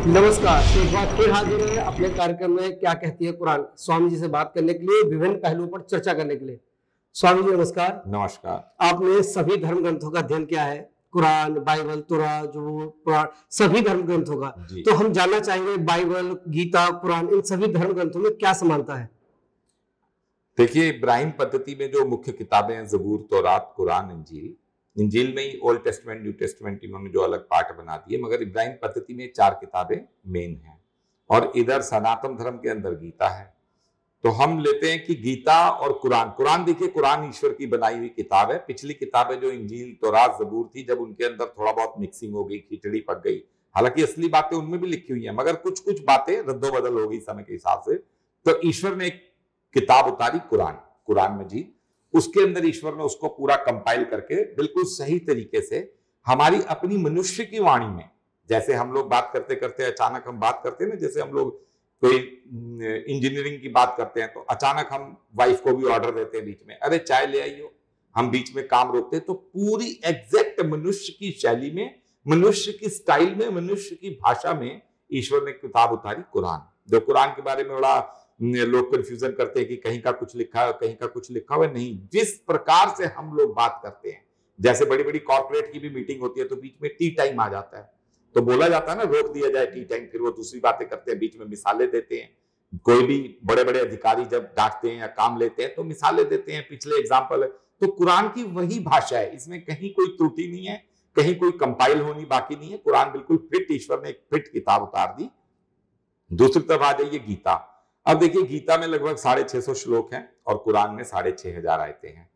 नमस्कार, एक बार फिर हाजिर है अपने कार्यक्रम में क्या कहती है कुरान, स्वामी जी से बात करने के लिए, विभिन्न पहलुओं पर चर्चा करने के लिए। स्वामी जी नमस्कार। नमस्कार। आपने सभी धर्म ग्रंथों का अध्ययन किया है, कुरान, बाइबल, तौरात, जबूर, पुराण, सभी धर्म ग्रंथों का। तो हम जानना चाहेंगे बाइबल, गीता, कुरान, इन सभी धर्म ग्रंथों में क्या समानता है? देखिए, इब्राहिम पद्धति में जो मुख्य किताबें हैं, जबूर, तौरात, कुरान, इंजील। इंजील में ही ओल्ड टेस्टमेंट, न्यू टेस्टमेंट इन्होंने जो अलग पार्ट बना दिए, मगर इब्राहिम पद्धति में 4 किताबें मेन हैं। और इधर सनातन धर्म के अंदर गीता है। तो हम लेते हैं कि गीता और कुरान देखिए, कुरान ईश्वर की बनाई हुई किताब है। पिछली किताबें जो इंजील, तौरात, जबूर थी, जब उनके अंदर थोड़ा बहुत मिक्सिंग हो गई, खिचड़ी पक गई, हालांकि असली बातें उनमें भी लिखी हुई हैं, मगर कुछ कुछ बातें रद्दोबदल हो गई समय के हिसाब से। तो ईश्वर ने एक किताब उतारी, कुरान मजीद। उसके अंदर ईश्वर ने उसको पूरा कंपाइल करके बिल्कुल सही तरीके से हमारी अपनी मनुष्य की वाणी में, जैसे हम लोग बात करते करते अचानक हम बात करते हैं ना, जैसे हम लोग कोई इंजीनियरिंग की बात करते हैं तो अचानक हम वाइफ को भी ऑर्डर देते हैं बीच में, अरे चाय ले आइयो, हम बीच में काम रोकते हैं। तो पूरी एग्जैक्ट मनुष्य की शैली में, मनुष्य की स्टाइल में, मनुष्य की भाषा में ईश्वर ने किताब उतारी, कुरान। जो कुरान के बारे में बड़ा लोग कंफ्यूजन करते हैं कि कहीं का कुछ लिखा है, कहीं का कुछ लिखा हुआ नहीं। जिस प्रकार से हम लोग बात करते हैं, जैसे बड़ी बड़ी कॉर्पोरेट की भी मीटिंग होती है तो बीच में टी टाइम आ जाता है, तो बोला जाता है ना, रोक दिया जाए टी टाइम, फिर वो दूसरी बातें करते हैं, बीच में मिसालें देते हैं। कोई भी बड़े बड़े अधिकारी जब डांटते हैं या काम लेते हैं तो मिसालें देते हैं, पिछले एग्जाम्पल है। तो कुरान की वही भाषा है, इसमें कहीं कोई त्रुटि नहीं है, कहीं कोई कंपाइल होनी बाकी नहीं है। कुरान बिल्कुल फिट, ईश्वर ने एक फिट किताब उतार दी। दूसरी तरफ आ जाइए गीता। अब देखिए, गीता में लगभग 650 श्लोक हैं और कुरान में 6500 आयतें हैं।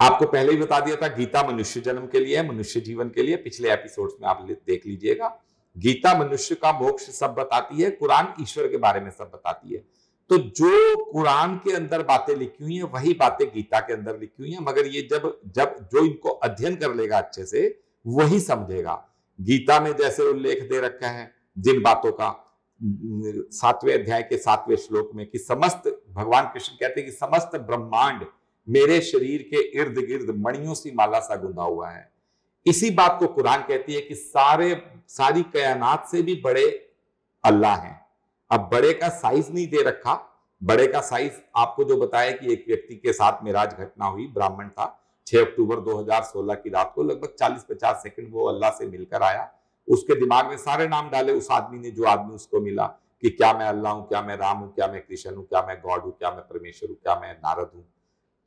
आपको पहले ही बता दिया था, गीता मनुष्य जन्म के लिए है, मनुष्य जीवन के लिए। पिछले एपिसोड्स में आप देख लीजिएगा। गीता मनुष्य का मोक्ष सब बताती है, कुरान ईश्वर के बारे में सब बताती है। तो जो कुरान के अंदर बातें लिखी हुई हैं वही बातें गीता के अंदर लिखी हुई हैं, मगर ये जब जो इनको अध्ययन कर लेगा अच्छे से वही समझेगा। गीता में जैसे उल्लेख दे रखा है जिन बातों का 7वें अध्याय के 7वें श्लोक में, कि समस्त, भगवान कृष्ण कहते हैं कि समस्त ब्रह्मांड मेरे शरीर के इर्द गिर्द मणियों सी माला सा गुंधा हुआ है। इसी बात को कुरान कहती है कि सारी कायनात से भी बड़े अल्लाह हैं। अब बड़े का साइज नहीं दे रखा, बड़े का साइज आपको जो बताया कि एक व्यक्ति के साथ मेराज घटना हुई, ब्राह्मण था, 6 अक्टूबर 2016 की रात को लगभग 40-50 सेकंड वो अल्लाह से मिलकर आया। उसके दिमाग में सारे नाम डाले उस आदमी ने, जो आदमी उसको मिला, कि क्या मैं अल्लाह हूं, क्या मैं राम हूं, क्या मैं कृष्ण हूं, क्या मैं गॉड हूं, क्या मैं परमेश्वर हूं, क्या मैं नारद हूं,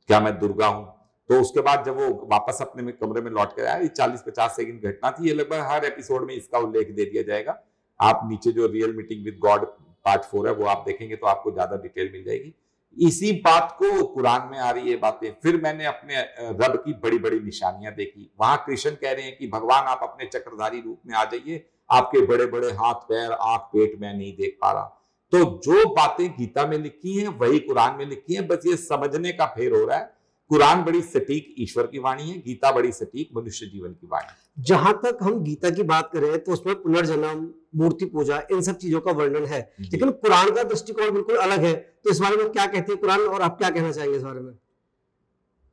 क्या मैं दुर्गा हूं। तो उसके बाद जब वो वापस अपने में कमरे में लौट कर आया, ये 40-50 सेकंड घटना थी। ये लगभग हर एपिसोड में इसका उल्लेख दे दिया जाएगा। आप नीचे जो real meeting with God part 4 है वो आप देखेंगे तो आपको ज्यादा डिटेल मिल जाएगी। इसी बात को कुरान में आ रही है बातें। फिर मैंने अपने रब की बड़ी बड़ी निशानियां देखी। वहां कृष्ण कह रहे हैं कि भगवान आप अपने चक्रधारी रूप में आ जाइए, आपके बड़े बड़े हाथ पैर आंख पेट मैं नहीं देख पा रहा। तो जो बातें गीता में लिखी हैं वही कुरान में लिखी हैं, बस ये समझने का फेर हो रहा है। कुरान बड़ी सटीक ईश्वर की वाणी है, गीता बड़ी सटीक मनुष्य जीवन की वाणी। जहां तक हम गीता की बात करें तो उसमें पुनर्जन्म, मूर्ति पूजा, इन सब चीजों का वर्णन है, लेकिन कुरान का दृष्टिकोण बिल्कुल अलग है। तो इस बारे में क्या कहती है कुरान और आप क्या कहना चाहेंगे इस बारे में?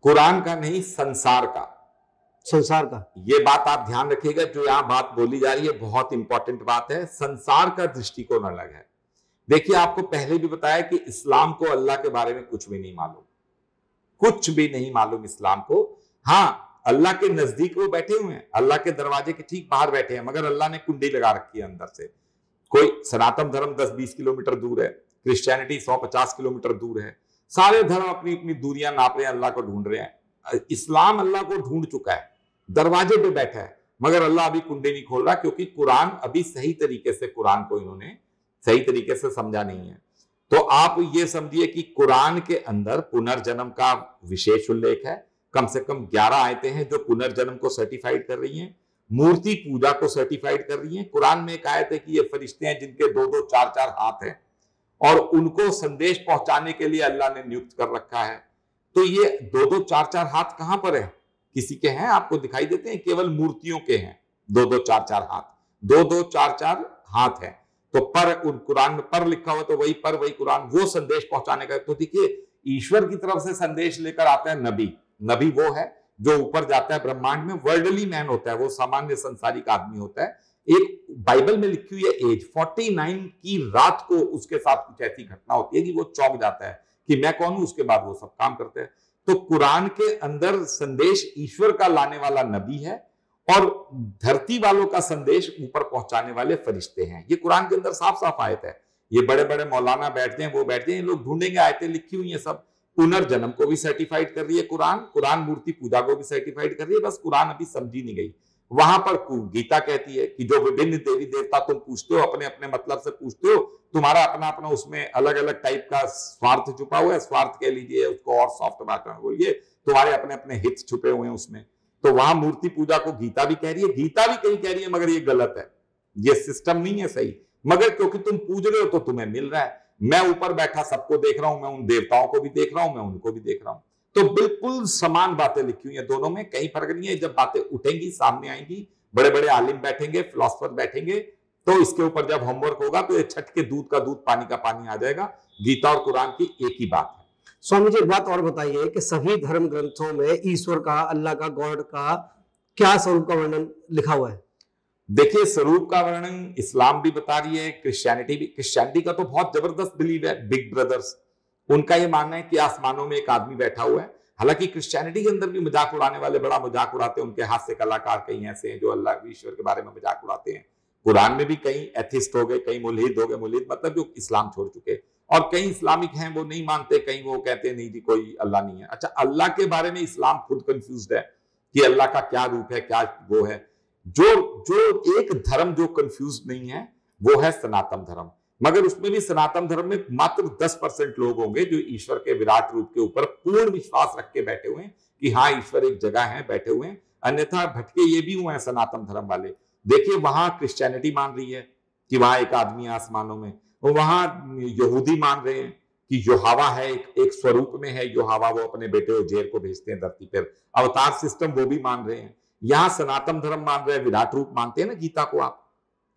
कुरान का नहीं, संसार का ये बात आप ध्यान रखिएगा। जो यहां बात बोली जा रही है बहुत इंपॉर्टेंट बात है। संसार का दृष्टिकोण अलग है। देखिए, आपको पहले भी बताया कि इस्लाम को अल्लाह के बारे में कुछ भी नहीं मालूम, कुछ भी नहीं मालूम इस्लाम को। हाँ, अल्लाह के नजदीक वो बैठे हुए हैं, अल्लाह के दरवाजे के ठीक बाहर बैठे हैं, मगर अल्लाह ने कुंडी लगा रखी है अंदर से। कोई सनातन धर्म 10-20 किलोमीटर दूर है, क्रिश्चियनिटी 150 किलोमीटर दूर है। सारे धर्म अपनी अपनी दूरियां नाप रहे हैं, अल्लाह को ढूंढ रहे हैं। इस्लाम अल्लाह को ढूंढ चुका है, दरवाजे पे बैठा है, मगर अल्लाह अभी कुंडी नहीं खोल रहा, क्योंकि कुरान अभी सही तरीके से, कुरान को इन्होंने सही तरीके से समझा नहीं है। तो आप ये समझिए कि कुरान के अंदर पुनर्जन्म का विशेष उल्लेख है। कम से कम 11 आयतें हैं जो पुनर्जन्म को सर्टिफाइड कर रही हैं, मूर्ति पूजा को सर्टिफाइड कर रही हैं। कुरान में एक आयत है कि ये फरिश्ते हैं जिनके 2-2, 4-4 हाथ हैं और उनको संदेश पहुंचाने के लिए अल्लाह ने नियुक्त कर रखा है। तो ये 2-2, 4-4 हाथ कहां पर है? किसी के हैं? आपको दिखाई देते हैं? केवल मूर्तियों के हैं 2-2, 4-4 हाथ। 2-2, 4-4 हाथ है। तो पर, उन कुरान में पर लिखा हुआ, तो वही पर, वही कुरान, वो संदेश पहुंचाने का। तो देखिए, ईश्वर की तरफ से संदेश लेकर आता है नबी वो है जो ऊपर जाता है ब्रह्मांड में, वर्ल्डली मैन होता है, वो सामान्य संसारिक आदमी होता है। एक बाइबल में लिखी हुई है एज 49 की रात को उसके साथ कुछ ऐसी घटना होती है कि वो चौंक जाता है कि मैं कौन हूं, उसके बाद वो सब काम करते हैं। तो कुरान के अंदर संदेश ईश्वर का लाने वाला नबी है और धरती वालों का संदेश ऊपर पहुंचाने वाले फरिश्ते हैं। ये कुरान के अंदर साफ साफ आयत है। ये बड़े बड़े मौलाना बैठते हैं, वो बैठते हैं, ये लोग ढूंढेंगे, आयतें लिखी हुई हैं सब। पुनर्जन्म को भी सर्टिफाइड कर रही है कुरान, कुरान मूर्ति पूजा को भी सर्टिफाइड कर रही है, बस कुरान अभी समझी नहीं गई। वहां पर गीता कहती है कि जो विभिन्न देवी देवता तुम पूछते हो, अपने अपने मतलब से पूछते हो, तुम्हारा अपना अपना उसमें अलग अलग टाइप का स्वार्थ छुपा हुआ है। स्वार्थ कह लीजिए उसको, और सॉफ्ट भाषा में बोलिए, तुम्हारे अपने अपने हित छुपे हुए हैं उसमें। तो वहां मूर्ति पूजा को गीता भी कह रही है, गीता भी कहीं कह रही है, मगर ये गलत है, ये सिस्टम नहीं है सही। मगर क्योंकि तुम पूज रहे हो तो तुम्हें मिल रहा है। मैं ऊपर बैठा सबको देख रहा हूं, मैं उन देवताओं को भी देख रहा हूं, मैं उनको भी देख रहा हूं। तो बिल्कुल समान बातें लिखी हुई है दोनों में, कहीं फर्क नहीं है। जब बातें उठेंगी, सामने आएंगी, बड़े बड़े आलिम बैठेंगे, फिलोसफर बैठेंगे, तो इसके ऊपर जब होमवर्क होगा तो ये छठ के दूध का दूध, पानी का पानी आ जाएगा। गीता और कुरान की एक ही बात है। स्वामी जी एक बात और बताइए कि सभी धर्म ग्रंथों में ईश्वर का, अल्लाह का, गॉड का क्या स्वरूप का वर्णन लिखा हुआ है? देखिए, स्वरूप का वर्णन इस्लाम भी बता रही है, क्रिश्चियनिटी भी। क्रिश्चियनिटी का तो बहुत जबरदस्त बिलीव है, बिग ब्रदर्स। उनका ये मानना है कि आसमानों में एक आदमी बैठा हुआ है। हालांकि क्रिश्चियनिटी के अंदर भी मजाक उड़ाने वाले बड़ा मजाक उड़ाते हैं, उनके हास्य कलाकार कई ऐसे हैं जो अल्लाह ईश्वर के बारे में मजाक उड़ाते हैं। कुरान में भी कई एथिस्ट हो गए, कई मुल्हिद हो गए, मुल्हिद मतलब जो इस्लाम छोड़ चुके, और कई इस्लामिक हैं वो नहीं मानते, कई वो कहते हैं नहीं जी कोई अल्लाह नहीं है। अच्छा, अल्लाह के बारे में इस्लाम खुद कंफ्यूज्ड है कि अल्लाह का क्या रूप है, क्या वो है। जो एक धर्म जो कंफ्यूज नहीं है वो है सनातन धर्म। मगर उसमें भी सनातन धर्म में मात्र 10% लोग होंगे जो ईश्वर के विराट रूप के ऊपर पूर्ण विश्वास रख के बैठे हुए हैं कि हाँ ईश्वर एक जगह है, बैठे हुए हैं। अन्यथा भटके ये भी हुए हैं सनातन धर्म वाले। देखिए, वहां क्रिश्चियनिटी मान रही है कि वहां एक आदमी है आसमानों में, और वहां यहूदी मान रहे हैं कि योहावा है, एक स्वरूप में है योहावा, वो अपने बेटे उजेर को भेजते हैं धरती पर। अवतार सिस्टम वो भी मान रहे हैं। यहां सनातन धर्म मान रहे हैं, विराट रूप मानते हैं ना गीता को। आप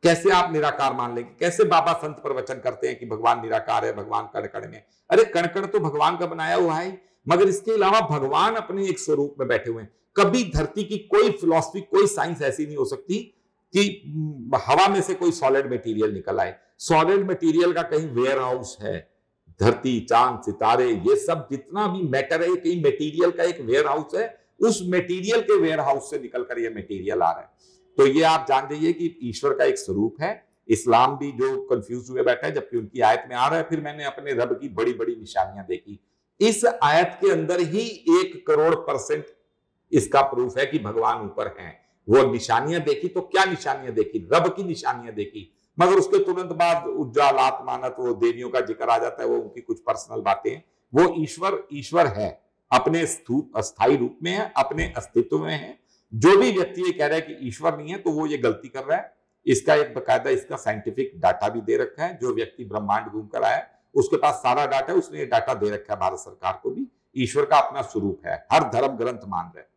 कैसे आप निराकार मान लेंगे? कैसे बाबा संत प्रवचन करते हैं कि भगवान निराकार है, भगवान कण कण में। अरे कण कण तो भगवान का बनाया हुआ है, मगर इसके अलावा भगवान अपने एक स्वरूप में बैठे हुए हैं। कभी धरती की कोई फिलॉसफी, कोई साइंस ऐसी नहीं हो सकती कि हवा में से कोई सॉलिड मटेरियल निकल आए। सॉलिड मटेरियल का कहीं वेयर हाउस है। धरती, चांद, सितारे, ये सब जितना भी मैटर है, कहीं मटेरियल का एक वेयर हाउस है। उस मटेरियल के वेयर हाउस से निकलकर ये मटेरियल आ रहा है। तो ये आप जान जाइए कि ईश्वर का एक स्वरूप है। इस्लाम भी जो कंफ्यूज हुए बैठा है, जबकि उनकी आयत में आ रहा है। फिर मैंने अपने रब की बड़ी बड़ी निशानियां देखी। इस आयत के अंदर ही 1 करोड़% इसका प्रूफ है कि भगवान ऊपर हैं। वो निशानियां देखी तो क्या निशानियां देखी? रब की निशानियां देखी। मगर उसके तुरंत बाद उज्जालात मानत, वो देवियों का जिक्र आ जाता है, वो उनकी कुछ पर्सनल बातें। वो ईश्वर है, अपने अस्थायी रूप में है, अपने अस्तित्व में है। जो भी व्यक्ति ये कह रहा है कि ईश्वर नहीं है तो वो ये गलती कर रहा है। इसका एक बकायदा इसका साइंटिफिक डाटा भी दे रखा है। जो व्यक्ति ब्रह्मांड घूम कर आया है उसके पास सारा डाटा है, उसने ये डाटा दे रखा है भारत सरकार को भी। ईश्वर का अपना स्वरूप है, हर धर्म ग्रंथ मान रहे हैं।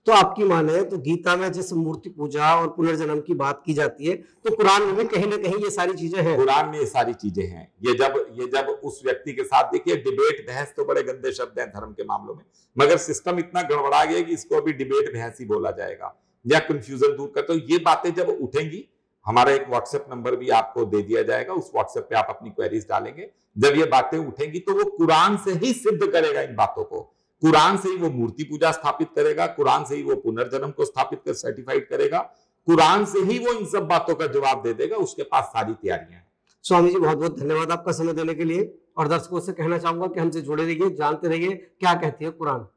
तो आपकी माने तो गीता में जिस मूर्ति पूजा और पुनर्जन्म की बात की जाती है, तो कुरान में भी कहीं ना कहीं ये सारी चीजें हैं। कुरान में ये सारी चीजें हैं। ये जब उस व्यक्ति के साथ, देखिए डिबेट बहस तो बड़े गंदे शब्द हैं धर्म के मामलों में, मगर सिस्टम इतना गड़बड़ा गया कि इसको अभी डिबेट बहस ही बोला जाएगा या कंफ्यूजन दूर कर। तो ये बातें जब उठेंगी, हमारा एक व्हाट्सएप नंबर भी आपको दे दिया जाएगा, उस व्हाट्सएप पे आप अपनी क्वेरीज डालेंगे। जब ये बातें उठेंगी तो वो कुरान से ही सिद्ध करेगा इन बातों को। कुरान से ही वो मूर्ति पूजा स्थापित करेगा, कुरान से ही वो पुनर्जन्म को स्थापित कर सर्टिफाइड करेगा, कुरान से ही वो इन सब बातों का जवाब दे देगा। उसके पास सारी तैयारियां हैं। स्वामी जी बहुत बहुत धन्यवाद आपका समय देने के लिए। और दर्शकों से कहना चाहूंगा कि हमसे जुड़े रहिए, जानते रहिए क्या कहती है कुरान।